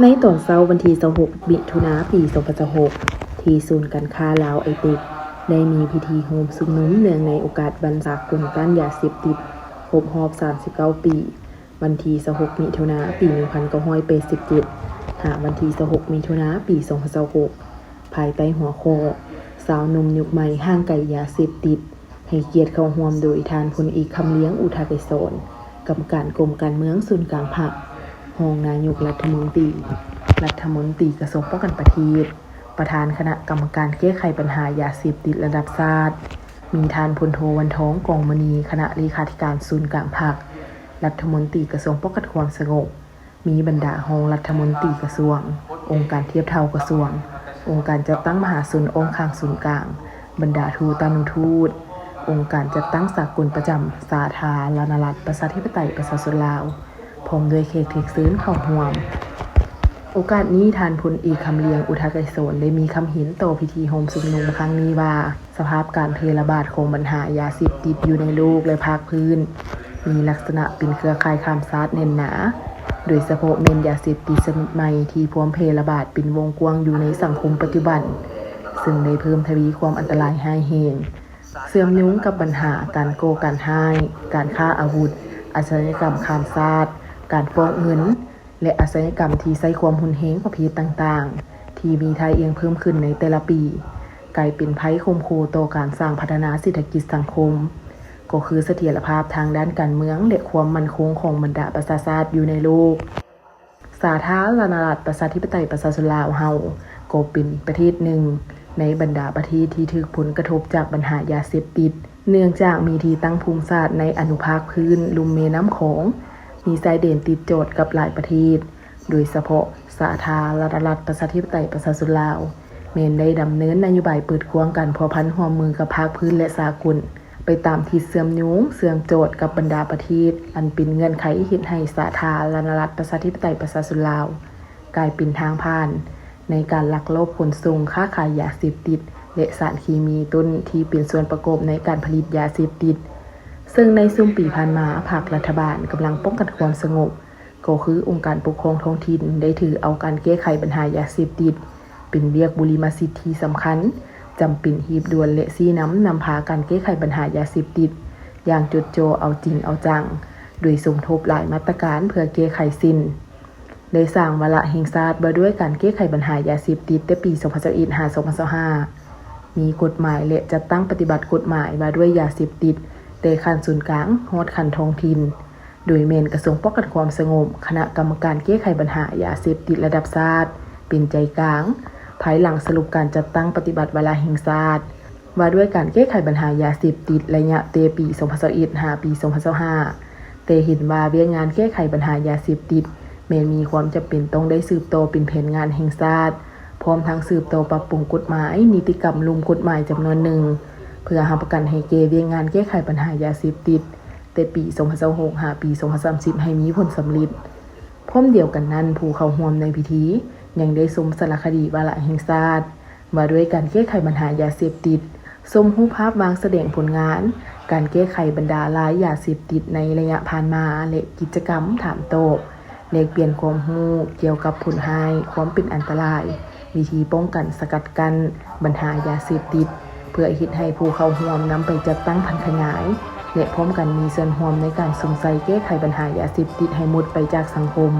ในตอนเช้าวันที่26มิถุนายนปี2026ที่ศูนย์การค้าลาวไอเปกได้มีพิธีโฮมชุมนุมเนื่องในโอกาสวันสากลต้านยาเสพติดครบรอบ39 ปีวันที่26มิถุนายนปี1987หาวันที่26มิถุนายนปี2026ภายใต้หัวข้อสาวหนุ่มยุคใหม่ห่างไกลยาเสพติดให้เกียรติเข้าร่วมโดยท่านพลเอกคำเลี้ยงอุทาไกรสอนกรรมการกรมการเมืองศูนย์กลางพรรครองนายกรัฐมนตรีกระทรวงป้องกันประเทศประธานคณะกรรมการแก้ไขปัญหายาเสพติดระดับชาติมีท่านพลโทวันท้องกองมณีคณะเลขาธิการศูนย์กลางพรรครัฐมนตรีกระทรวงป้องกันความสงบมีบรรดารองรัฐมนตรีกระทรวงองค์การเทียบเท่ากระทรวงองค์การจัดตั้งมหาศูนย์องค์ข้างศูนย์กลางบรรดาทูตานุทูตองค์การจัดตั้งสากลประจำสาธารณรัฐประชาธิปไตยประชาชนลาวพร้อมด้วยเขตเทกซื้นเข้าร่วมโอกาสนี้ท่านพลเอกคำเลียงอุทาไกรสอนได้มีคำเห็นต่อพิธีโฮมชุมนุมครั้งนี้ว่าสภาพการแพร่ระบาดของปัญหายาเสพติดอยู่ในโลกและภาคพื้นมีลักษณะเป็นเครือข่ายข้ามชาติแน่นหนาโดยเฉพาะเมนยาเสพติดชนิดใหม่ที่พร้อมแพร่ระบาดเป็นวงกว้างอยู่ในสังคมปัจจุบันซึ่งได้เพิ่มทวีความอันตรายร้ายแรงเสื่อมโยงกับปัญหาการโกงการให้การค้าอาวุธอาชญากรรมข้ามชาติการฟอกเงินและอาชญากรรมที่ใช้ความรุนแรงประเภทต่างๆที่มีท่าเอียงเพิ่มขึ้นในแต่ละปีกลายเป็นภัยคมคูต่อการสร้างพัฒนาเศรษฐกิจสังคมก็คือเสถียรภาพทางด้านการเมืองและความมั่นคงของบรรดาประชาชาติอยู่ในโลกสาธารณรัฐประชาธิปไตยประชาชนลาวเฮาก็เป็นประเทศหนึ่งในบรรดาประเทศที่ถูกผลกระทบจากปัญหายาเสพติดเนื่องจากมีที่ตั้งภูมิศาสตร์ในอนุภาคพื้นลุ่มแม่น้ำโขงมีชายแดนติดโจทย์กับหลายประเทศโดยเฉพาะสาธารณรัฐประชาธิปไตยประชาชนลาวแม้นได้ดำเนินนโยบายเปิดกว้างการพัวพันร่วมมือกับภาคพื้นและสากลไปตามที่เสื่อมโยงเสื่อมโจทย์กับบรรดาประเทศอันเป็นเงื่อนไขเฮ็ดให้สาธารณรัฐประชาธิปไตยประชาชนลาวกลายเป็นทางผ่านในการลักลอบขนส่งค้าขายยาเสพติดและสารเคมีต้นที่เป็นส่วนประกอบในการผลิตยาเสพติดซึ่งในช่วงปีผ่านมาภาครัฐบาลกำลังป้องกันความสงบก็คือองค์การปกครองท้องถิ่นได้ถือเอาการแก้ไขปัญหายาเสพติดเป็นเรียกบุริมาสิทธิสำคัญจำเป็นหีบด่วนและซี้นำพาการแก้ไขปัญหายาเสพติดอย่างจดจ่อเอาจริงเอาจังโดยสมทบหลายมาตรการเพื่อแก้ไขสิ้นได้สร้างวาระแห่งชาติว่าด้วยการแก้ไขปัญหายาเสพติดในปี2021-2025มีกฎหมายและจัดตั้งปฏิบัติกฎหมายว่าด้วยยาเสพติดแต่ขั้นศูนย์กลางฮอดขั้นท้องถิ่นโดยแม่นกระทรวงป้องกันความสงบคณะกรรมการแก้ไขปัญหายาเสพติดระดับชาติเป็นใจกลางภายหลังสรุปการจัดตั้งปฏิบัติวาระแห่งชาติว่าด้วยการแก้ไขปัญหายาเสพติดระยะแต่ปี2021หาปี2025แต่เห็นว่าเวียกงานแก้ไขปัญหายาเสพติดแม้นมีความจำเป็นต้องได้สืบต่อเป็นแผนงานแห่งชาติพร้อมทั้งสืบต่อปรับปรุงกฎหมายนิติกรรมลุมกฎหมายจำนวนหนึ่งเพื่อรับประกันให้เวียกงานแก้ไขปัญหายาเสพติดแต่ปี2026หาปี2030ให้มีผลสำเร็จพร้อมเดียวกันนั้นผู้เข้าร่วมในพิธียังได้ชมสารคดีวาระแห่งชาติว่าด้วยการแก้ไขปัญหายาเสพติดชมรูปภาพวางแสดงผลงานการแก้ไขบรรดาลายยาเสพติดในระยะผ่านมาและกิจกรรมถามตอบแลกเปลี่ยนความรู้เกี่ยวกับผลร้ายความเป็นอันตรายวิธีป้องกันสกัดกั้นปัญหายาเสพติดเพื่อเฮ็ดให้ผู้เข้าร่วมนำไปจัดตั้งพันขยายและพร้อมกันมีส่วนร่วมในการสงสัยแก้ไขปัญหายาเสพติดให้หมดไปจากสังคม